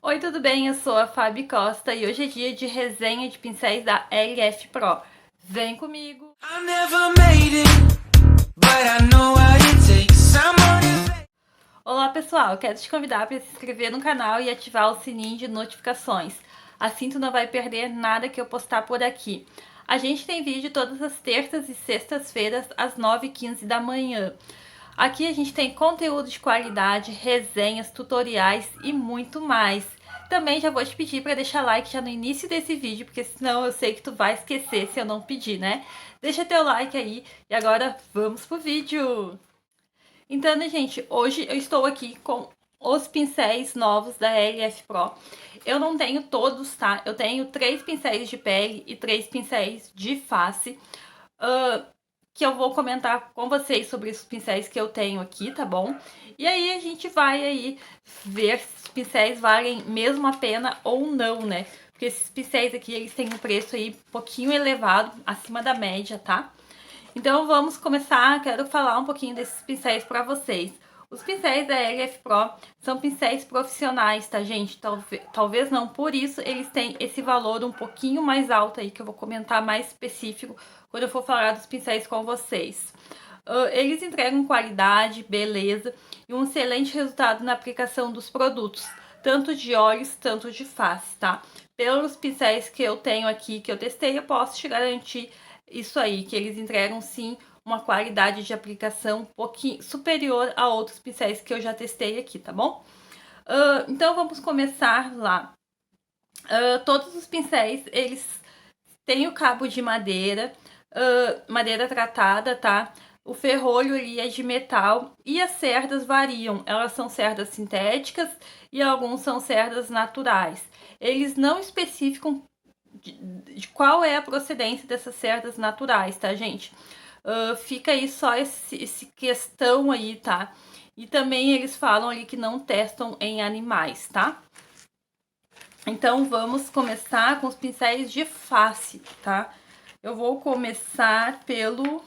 Oi, tudo bem? Eu sou a Fabi Costa e hoje é dia de resenha de pincéis da LF Pro. Vem comigo! Olá pessoal, eu quero te convidar para se inscrever no canal e ativar o sininho de notificações. Assim tu não vai perder nada que eu postar por aqui. A gente tem vídeo todas as terças e sextas-feiras às 9h15 da manhã. Aqui a gente tem conteúdo de qualidade, resenhas, tutoriais e muito mais. Também já vou te pedir para deixar like já no início desse vídeo, porque senão eu sei que tu vai esquecer se eu não pedir, né? Deixa teu like aí e agora vamos pro vídeo! Então, né, gente, hoje eu estou aqui com os pincéis novos da LF Pro. Eu não tenho todos, tá? Eu tenho 3 pincéis de pele e 3 pincéis de face. Que eu vou comentar com vocês sobre os pincéis que eu tenho aqui, tá bom? E aí a gente vai aí ver se os pincéis valem mesmo a pena ou não, né? Porque esses pincéis aqui, eles têm um preço aí um pouquinho elevado, acima da média, tá? Então vamos começar, quero falar um pouquinho desses pincéis para vocês. Os pincéis da LF Pro são pincéis profissionais, tá, gente? Talvez não por isso eles têm esse valor um pouquinho mais alto aí, que eu vou comentar mais específico quando eu for falar dos pincéis com vocês. Eles entregam qualidade, beleza e um excelente resultado na aplicação dos produtos, tanto de olhos, tanto de face, tá? Pelos pincéis que eu tenho aqui, que eu testei, eu posso te garantir isso aí, que eles entregam sim uma qualidade de aplicação um pouquinho superior a outros pincéis que eu já testei aqui, tá bom? Então vamos começar lá. Todos os pincéis, eles têm o cabo de madeira, madeira tratada, tá? O ferrolho ali é de metal e as cerdas variam. Elas são cerdas sintéticas e alguns são cerdas naturais. Eles não especificam de qual é a procedência dessas cerdas naturais, tá, gente? Fica aí só esse questão aí, tá? E também eles falam ali que não testam em animais, tá? Então vamos começar com os pincéis de face, tá? Eu vou começar pelo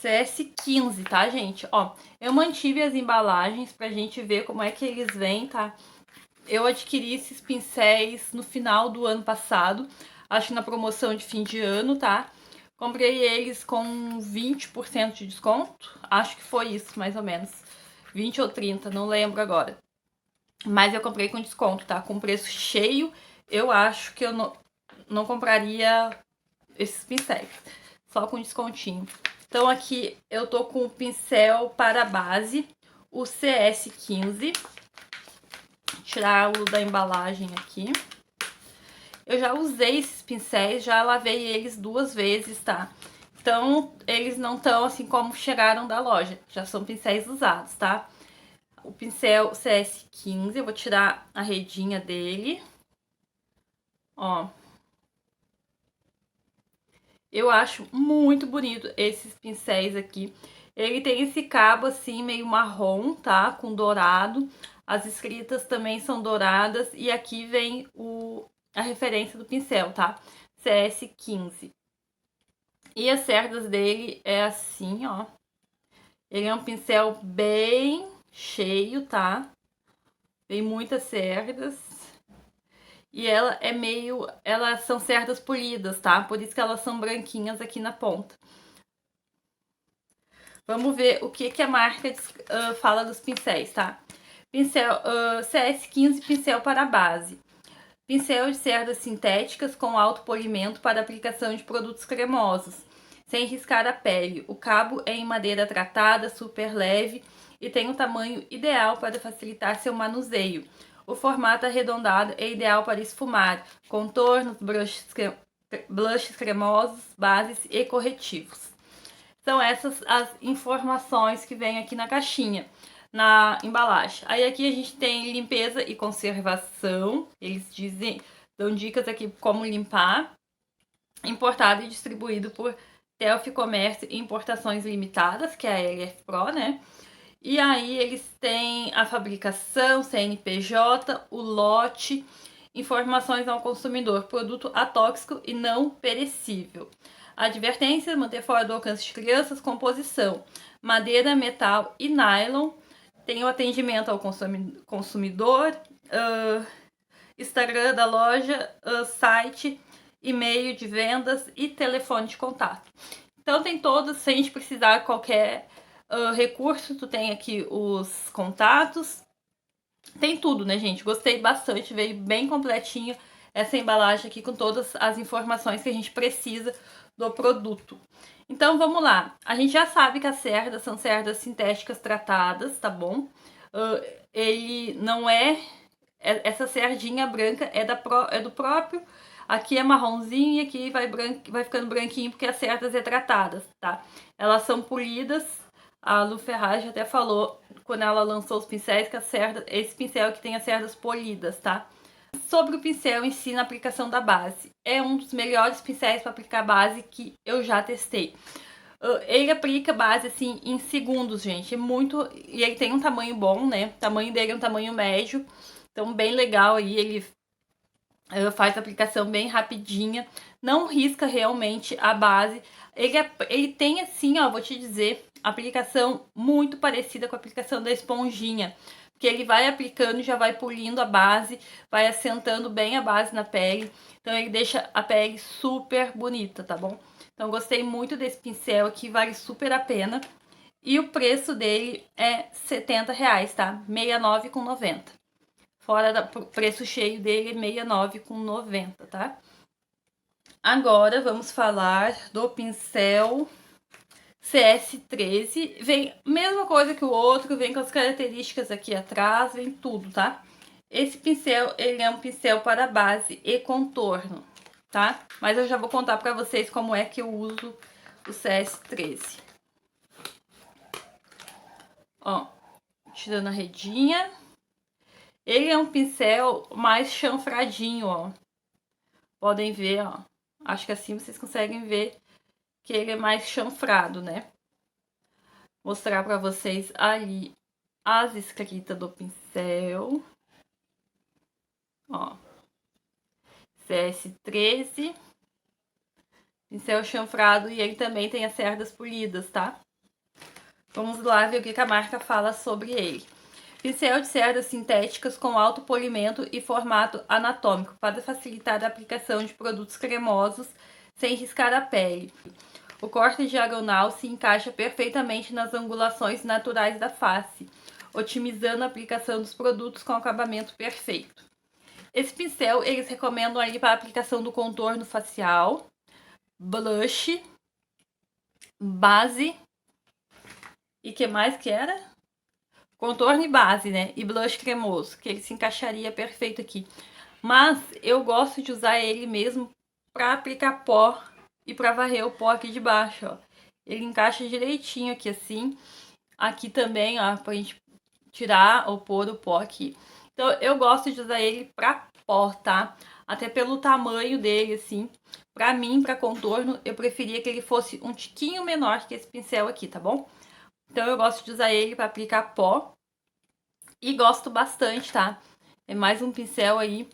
CS15, tá, gente? Ó, eu mantive as embalagens pra gente ver como é que eles vêm, tá? Eu adquiri esses pincéis no final do ano passado, acho que na promoção de fim de ano, tá? Comprei eles com 20% de desconto, acho que foi isso, mais ou menos. 20 ou 30, não lembro agora. Mas eu comprei com desconto, tá? Com preço cheio, eu acho que eu não compraria esses pincéis, só com descontinho. Então aqui eu tô com o pincel para base, o CS15. Tirar o da embalagem aqui. Eu já usei esses pincéis, já lavei eles 2 vezes, tá? Então, eles não estão assim como chegaram da loja. Já são pincéis usados, tá? O pincel CS15, eu vou tirar a redinha dele. Ó. Eu acho muito bonito esses pincéis aqui. Ele tem esse cabo assim, meio marrom, tá? Com dourado. As escritas também são douradas. E aqui vem a referência do pincel, tá? CS15. E as cerdas dele é assim, ó. Ele é um pincel bem cheio, tá? Tem muitas cerdas. E ela é meio... Elas são cerdas polidas, tá? Por isso que elas são branquinhas aqui na ponta. Vamos ver o que a marca fala dos pincéis, tá? Pincel CS15, pincel para base. Pincel de cerdas sintéticas com alto polimento para aplicação de produtos cremosos, sem riscar a pele. O cabo é em madeira tratada, super leve e tem um tamanho ideal para facilitar seu manuseio. O formato arredondado é ideal para esfumar, contornos, blushes cremosos, bases e corretivos. São essas as informações que vem aqui na caixinha, na embalagem. Aí aqui a gente tem limpeza e conservação. Eles dão dicas aqui como limpar. Importado e distribuído por Telf Comércio e Importações Limitadas, que é a LF Pro, né? E aí eles têm a fabricação, CNPJ, o lote, informações ao consumidor, produto atóxico e não perecível. Advertência: manter fora do alcance de crianças, composição: madeira, metal e nylon. Tem o atendimento ao consumidor, Instagram da loja, site, e-mail de vendas e telefone de contato. Então tem todos, se a gente precisar de qualquer recurso, tu tem aqui os contatos. Tem tudo, né, gente? Gostei bastante, veio bem completinho essa embalagem aqui com todas as informações que a gente precisa do produto. Então vamos lá. A gente já sabe que as cerdas são cerdas sintéticas tratadas, tá bom? Ele não é... Essa cerdinha branca é do próprio. Aqui é marronzinho e aqui vai ficando branquinho porque as cerdas é tratadas, tá? Elas são polidas. A Lu Ferragem até falou, quando ela lançou os pincéis, que esse pincel que tem as cerdas polidas, tá? Sobre o pincel em si, na aplicação da base. É um dos melhores pincéis para aplicar base que eu já testei. Ele aplica base, assim, em segundos, gente. É muito... E ele tem um tamanho bom, né? O tamanho dele é um tamanho médio. Então, bem legal aí. Ele faz a aplicação bem rapidinha. Não risca realmente a base. Ele tem, assim, ó, vou te dizer, aplicação muito parecida com a aplicação da esponjinha. Porque ele vai aplicando e já vai polindo a base, vai assentando bem a base na pele. Então ele deixa a pele super bonita, tá bom? Então gostei muito desse pincel aqui, vale super a pena. E o preço dele é R$70, tá? R$69,90. Fora o preço cheio dele é R$69,90, tá? Agora vamos falar do pincel CS13, vem mesma coisa que o outro, vem com as características aqui atrás, vem tudo, tá? Esse pincel, ele é um pincel para base e contorno, tá? Mas eu já vou contar pra vocês como é que eu uso o CS13. Ó, tirando a redinha. Ele é um pincel mais chanfradinho, ó. Podem ver, ó. Acho que assim vocês conseguem ver que ele é mais chanfrado, né? Mostrar pra vocês ali as escritas do pincel. Ó. CS13. Pincel chanfrado e ele também tem as cerdas polidas, tá? Vamos lá ver o que a marca fala sobre ele. Pincel de cerdas sintéticas com alto polimento e formato anatômico para facilitar a aplicação de produtos cremosos sem riscar a pele. O corte diagonal se encaixa perfeitamente nas angulações naturais da face, otimizando a aplicação dos produtos com acabamento perfeito. Esse pincel eles recomendam ali para a aplicação do contorno facial, blush, base e que mais que era? Contorno e base, né? E blush cremoso, que ele se encaixaria perfeito aqui. Mas eu gosto de usar ele mesmo para aplicar pó e para varrer o pó aqui de baixo, ó. Ele encaixa direitinho aqui assim. Aqui também, ó, pra gente tirar ou pôr o pó aqui. Então eu gosto de usar ele para pó, tá? Até pelo tamanho dele, assim. Pra mim, pra contorno, eu preferia que ele fosse um tiquinho menor que esse pincel aqui, tá bom? Então eu gosto de usar ele para aplicar pó. E gosto bastante, tá? É mais um pincel aí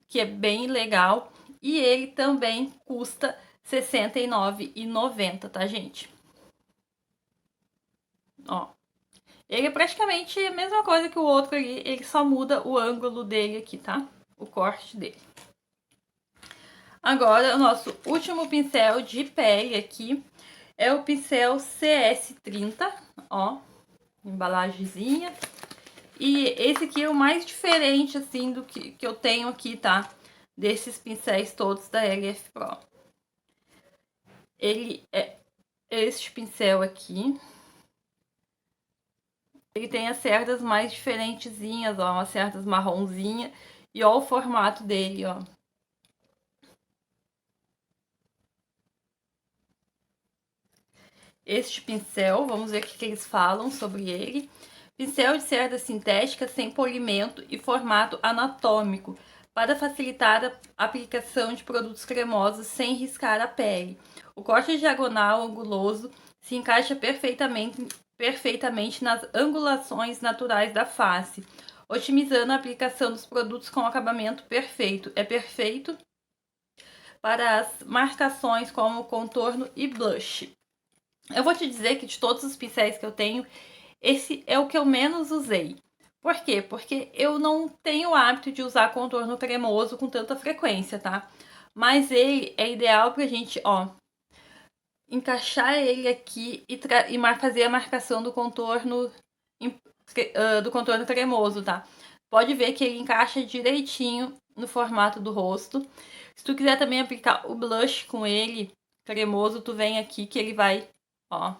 que é bem legal. E ele também custa R$69,90, tá, gente? Ó. Ele é praticamente a mesma coisa que o outro ali. Ele só muda o ângulo dele aqui, tá? O corte dele. Agora, o nosso último pincel de pele aqui é o pincel CS30, ó, embalagenzinha. E esse aqui é o mais diferente, assim, do que eu tenho aqui, tá? Desses pincéis todos da LF Pro. Ele é este pincel aqui. Ele tem as cerdas mais diferentezinhas, ó, umas cerdas marronzinha. E ó o formato dele, ó. Este pincel, vamos ver o que eles falam sobre ele. Pincel de cerda sintética sem polimento e formato anatômico, para facilitar a aplicação de produtos cremosos sem riscar a pele. O corte diagonal anguloso se encaixa perfeitamente nas angulações naturais da face, otimizando a aplicação dos produtos com acabamento perfeito. É perfeito para as marcações como contorno e blush. Eu vou te dizer que de todos os pincéis que eu tenho, esse é o que eu menos usei. Por quê? Porque eu não tenho o hábito de usar contorno cremoso com tanta frequência, tá? Mas ele é ideal pra gente, ó, encaixar ele aqui e fazer a marcação do contorno do contorno cremoso, tá? Pode ver que ele encaixa direitinho no formato do rosto. Se tu quiser também aplicar o blush com ele, cremoso, tu vem aqui que ele vai, ó.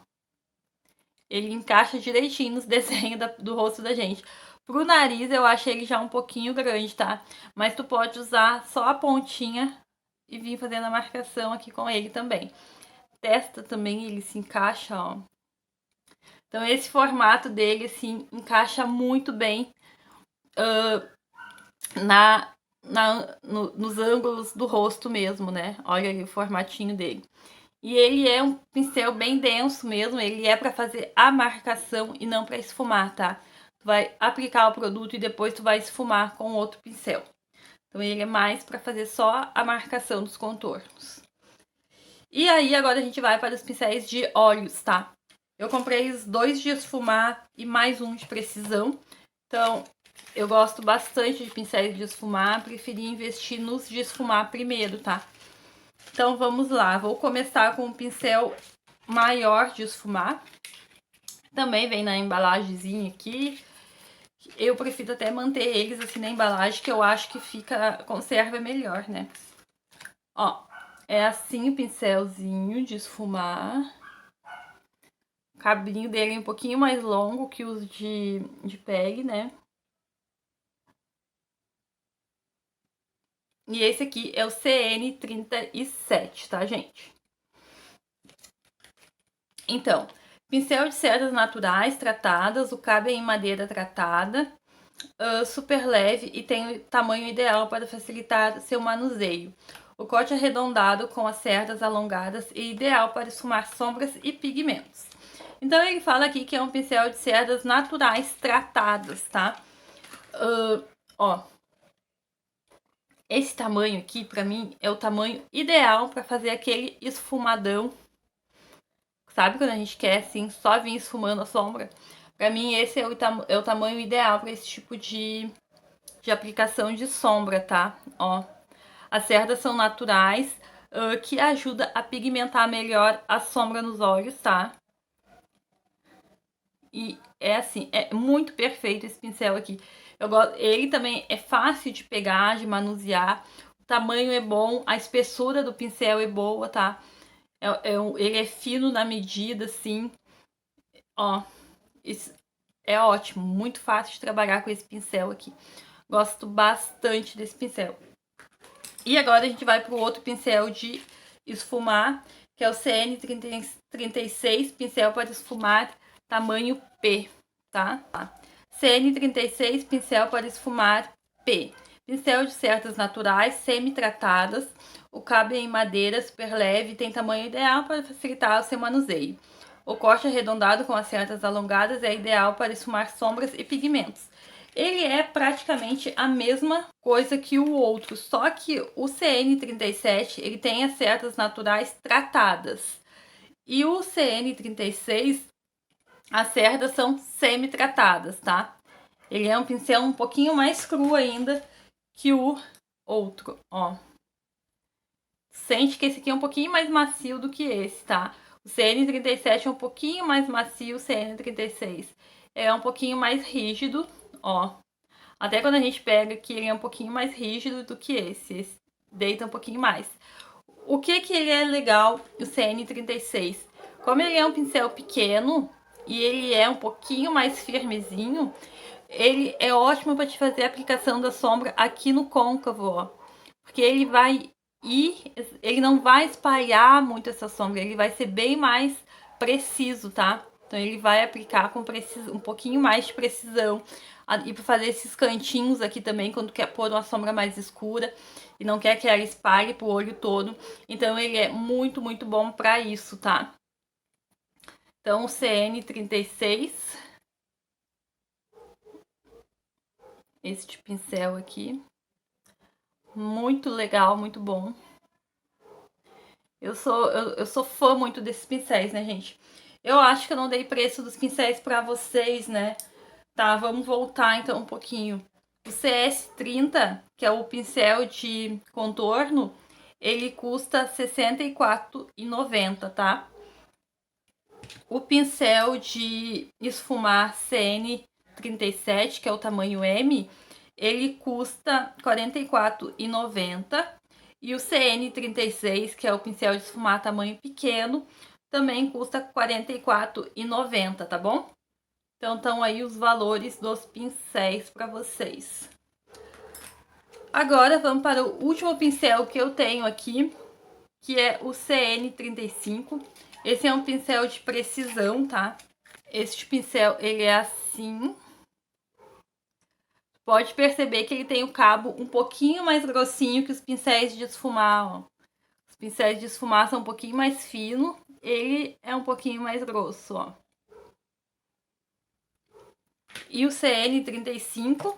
Ele encaixa direitinho nos desenhos do rosto da gente. Pro nariz eu achei ele já um pouquinho grande, tá? Mas tu pode usar só a pontinha e vir fazendo a marcação aqui com ele também. Testa também ele se encaixa, ó. Então esse formato dele, assim, encaixa muito bem nos ângulos do rosto mesmo, né? Olha aí o formatinho dele. E ele é um pincel bem denso mesmo, ele é para fazer a marcação e não para esfumar, tá? Tu vai aplicar o produto e depois tu vai esfumar com outro pincel. Então ele é mais para fazer só a marcação dos contornos. E aí agora a gente vai para os pincéis de olhos, tá? Eu comprei os 2 de esfumar e mais um de precisão. Então, eu gosto bastante de pincéis de esfumar, preferi investir nos de esfumar primeiro, tá? Então, vamos lá. Vou começar com um pincel maior de esfumar. Também vem na embalagemzinha aqui. Eu prefiro até manter eles assim na embalagem, que eu acho que conserva melhor, né? Ó, é assim o pincelzinho de esfumar. O cabinho dele é um pouquinho mais longo que os de pele, né? E esse aqui é o CN37, tá, gente? Então, pincel de cerdas naturais tratadas, o cabo é em madeira tratada, super leve e tem o tamanho ideal para facilitar seu manuseio. O corte arredondado com as cerdas alongadas é ideal para esfumar sombras e pigmentos. Então ele fala aqui que é um pincel de cerdas naturais tratadas, tá? Ó, esse tamanho aqui, pra mim, é o tamanho ideal pra fazer aquele esfumadão. Sabe quando a gente quer, assim, só vir esfumando a sombra? Pra mim, esse é o tamanho ideal pra esse tipo de aplicação de sombra, tá? Ó, as cerdas são naturais, que ajuda a pigmentar melhor a sombra nos olhos, tá? E é assim, é muito perfeito esse pincel aqui. Ele também é fácil de pegar, de manusear. O tamanho é bom, a espessura do pincel é boa, tá? Ele é fino na medida, assim. Ó, isso é ótimo, muito fácil de trabalhar com esse pincel aqui. Gosto bastante desse pincel. E agora a gente vai para o outro pincel de esfumar, que é o CN36, pincel para esfumar tamanho P, tá? CN36, pincel para esfumar P. Pincel de cerdas naturais, semi-tratadas. O cabo é em madeira, super leve, tem tamanho ideal para facilitar o seu manuseio. O corte arredondado com as cerdas alongadas é ideal para esfumar sombras e pigmentos. Ele é praticamente a mesma coisa que o outro, só que o CN37 ele tem as cerdas naturais tratadas. E o CN36, as cerdas são semi-tratadas, tá? Ele é um pincel um pouquinho mais cru ainda que o outro, ó. Sente que esse aqui é um pouquinho mais macio do que esse, tá? O CN37 é um pouquinho mais macio, o CN36 é um pouquinho mais rígido, ó. Até quando a gente pega aqui, ele é um pouquinho mais rígido do que esse deita um pouquinho mais. O que ele é legal, o CN36? Como ele é um pincel pequeno e ele é um pouquinho mais firmezinho, ele é ótimo para te fazer a aplicação da sombra aqui no côncavo, ó. Porque ele não vai espalhar muito essa sombra, ele vai ser bem mais preciso, tá? Então ele vai aplicar com um pouquinho mais de precisão. E para fazer esses cantinhos aqui também, quando quer pôr uma sombra mais escura e não quer que ela espalhe pro olho todo. Então ele é muito, muito bom para isso, tá? Então o CN36, este pincel aqui, muito legal, muito bom. Eu sou fã muito desses pincéis, né, gente? Eu acho que eu não dei preço dos pincéis pra vocês, né? Tá, vamos voltar então um pouquinho. O CS30, que é o pincel de contorno, ele custa R$ 64,90, tá? O pincel de esfumar CN37, que é o tamanho M, ele custa R$ 44,90. E o CN36, que é o pincel de esfumar tamanho pequeno, também custa R$ 44,90, tá bom? Então estão aí os valores dos pincéis para vocês. Agora vamos para o último pincel que eu tenho aqui, que é o CN35. Esse é um pincel de precisão, tá? Este pincel, ele é assim. Pode perceber que ele tem o cabo um pouquinho mais grossinho que os pincéis de esfumar, ó. Os pincéis de esfumar são um pouquinho mais finos, ele é um pouquinho mais grosso, ó. E o CN35,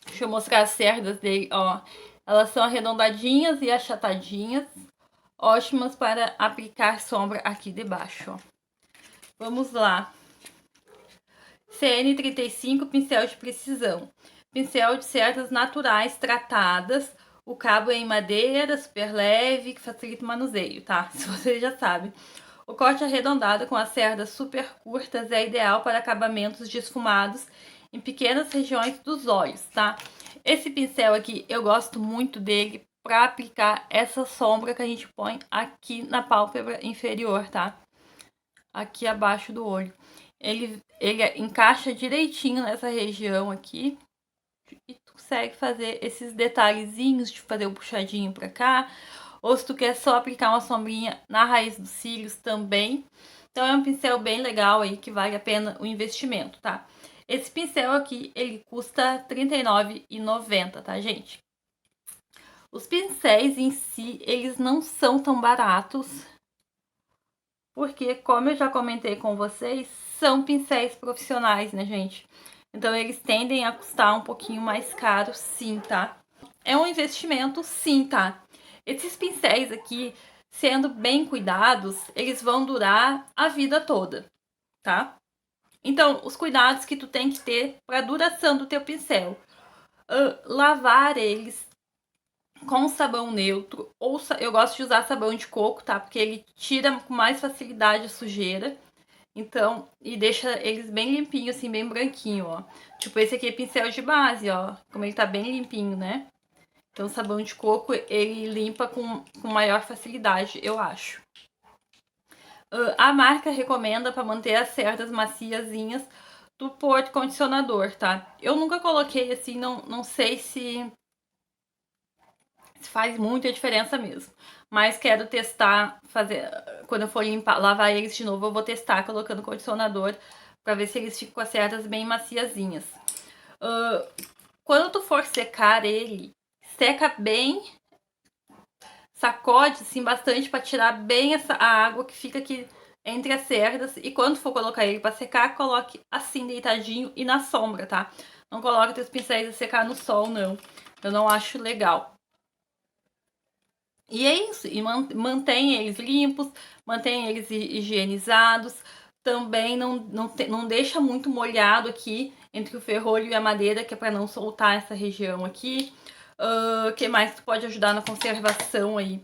deixa eu mostrar as cerdas dele, ó. Elas são arredondadinhas e achatadinhas, ótimas para aplicar sombra aqui debaixo, ó. Vamos lá. CN35, pincel de precisão. Pincel de cerdas naturais tratadas. O cabo é em madeira, super leve, que facilita o manuseio, tá? Se você já sabe. O corte arredondado com as cerdas super curtas é ideal para acabamentos desfumados em pequenas regiões dos olhos, tá? Esse pincel aqui, eu gosto muito dele para aplicar essa sombra que a gente põe aqui na pálpebra inferior, tá? Aqui abaixo do olho. Ele encaixa direitinho nessa região aqui. E tu consegue fazer esses detalhezinhos de fazer um puxadinho pra cá. Ou se tu quer só aplicar uma sombrinha na raiz dos cílios também. Então é um pincel bem legal aí, que vale a pena o investimento, tá? Esse pincel aqui, ele custa R$ 39,90, tá, gente? Os pincéis em si, eles não são tão baratos. Porque, como eu já comentei com vocês, são pincéis profissionais, né, gente? Então, eles tendem a custar um pouquinho mais caro, sim, tá? É um investimento, sim, tá? Esses pincéis aqui, sendo bem cuidados, eles vão durar a vida toda, tá? Então, os cuidados que tu tem que ter para a duração do teu pincel. Lavar eles com sabão neutro, ou eu gosto de usar sabão de coco, tá? Porque ele tira com mais facilidade a sujeira. Então, e deixa eles bem limpinhos, assim, bem branquinho, ó. Tipo, esse aqui é pincel de base, ó. Como ele tá bem limpinho, né? Então, o sabão de coco, ele limpa com maior facilidade, eu acho. A marca recomenda para manter as cerdas maciazinhas do pôr condicionador, tá? Eu nunca coloquei assim, não sei se faz muita diferença mesmo. Mas quero testar, fazer quando eu for limpar, lavar eles de novo, eu vou testar colocando condicionador para ver se eles ficam com as cerdas bem maciazinhas. Quando tu for secar ele, seca bem, sacode assim bastante para tirar bem a água que fica aqui entre as cerdas. E quando for colocar ele para secar, coloque assim deitadinho e na sombra, tá? Não coloque teus pincéis a secar no sol, não. Eu não acho legal. E é isso, e mantém eles limpos, mantém eles higienizados, também não deixa muito molhado aqui entre o ferrolho e a madeira, que é para não soltar essa região aqui. Que mais tu pode ajudar na conservação aí?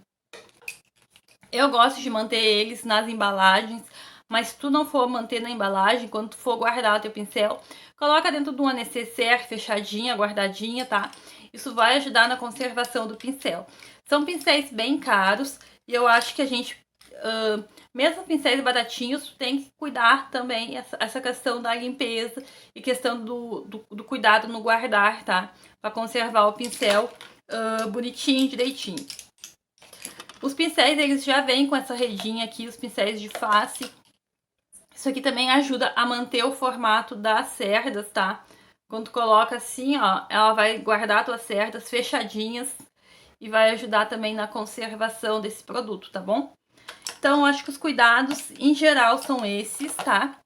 Eu gosto de manter eles nas embalagens, mas se tu não for manter na embalagem, quando tu for guardar o teu pincel, coloca dentro de uma necessaire fechadinha, guardadinha, tá? Isso vai ajudar na conservação do pincel. São pincéis bem caros e eu acho que a gente, mesmo pincéis baratinhos, tem que cuidar também essa questão da limpeza e questão do cuidado no guardar, tá? Para conservar o pincel bonitinho, direitinho. Os pincéis, eles já vêm com essa redinha aqui, os pincéis de face. Isso aqui também ajuda a manter o formato das cerdas, tá? Quando tu coloca assim, ó, ela vai guardar tuas cerdas fechadinhas e vai ajudar também na conservação desse produto, tá bom? Então, acho que os cuidados em geral são esses, tá?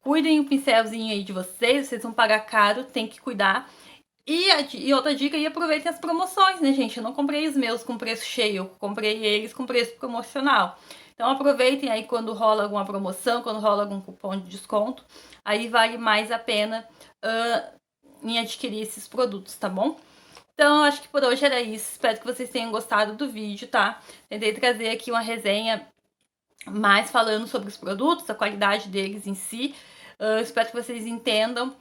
Cuidem o pincelzinho aí de vocês vão pagar caro, tem que cuidar. E outra dica, e aproveitem as promoções, né, gente? Eu não comprei os meus com preço cheio, eu comprei eles com preço promocional. Então aproveitem aí quando rola alguma promoção, quando rola algum cupom de desconto, aí vale mais a pena em adquirir esses produtos, tá bom? Então, acho que por hoje era isso. Espero que vocês tenham gostado do vídeo, tá? Tentei trazer aqui uma resenha mais falando sobre os produtos, a qualidade deles em si. Espero que vocês entendam.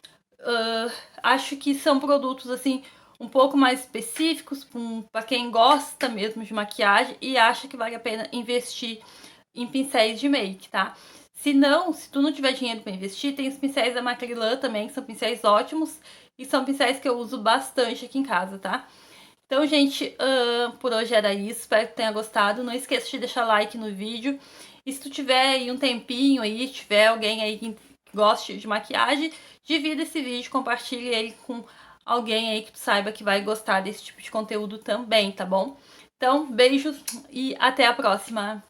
Acho que são produtos, assim, um pouco mais específicos para quem gosta mesmo de maquiagem e acha que vale a pena investir em pincéis de make, tá? Se tu não tiver dinheiro para investir, tem os pincéis da Macrylan também, que são pincéis ótimos e são pincéis que eu uso bastante aqui em casa, tá? Então, gente, por hoje era isso. Espero que tenha gostado. Não esqueça de deixar like no vídeo. E se tu tiver aí um tempinho aí, tiver alguém aí que goste de maquiagem, divida esse vídeo, compartilhe ele com alguém aí que tu saiba que vai gostar desse tipo de conteúdo também, tá bom? Então, beijos e até a próxima!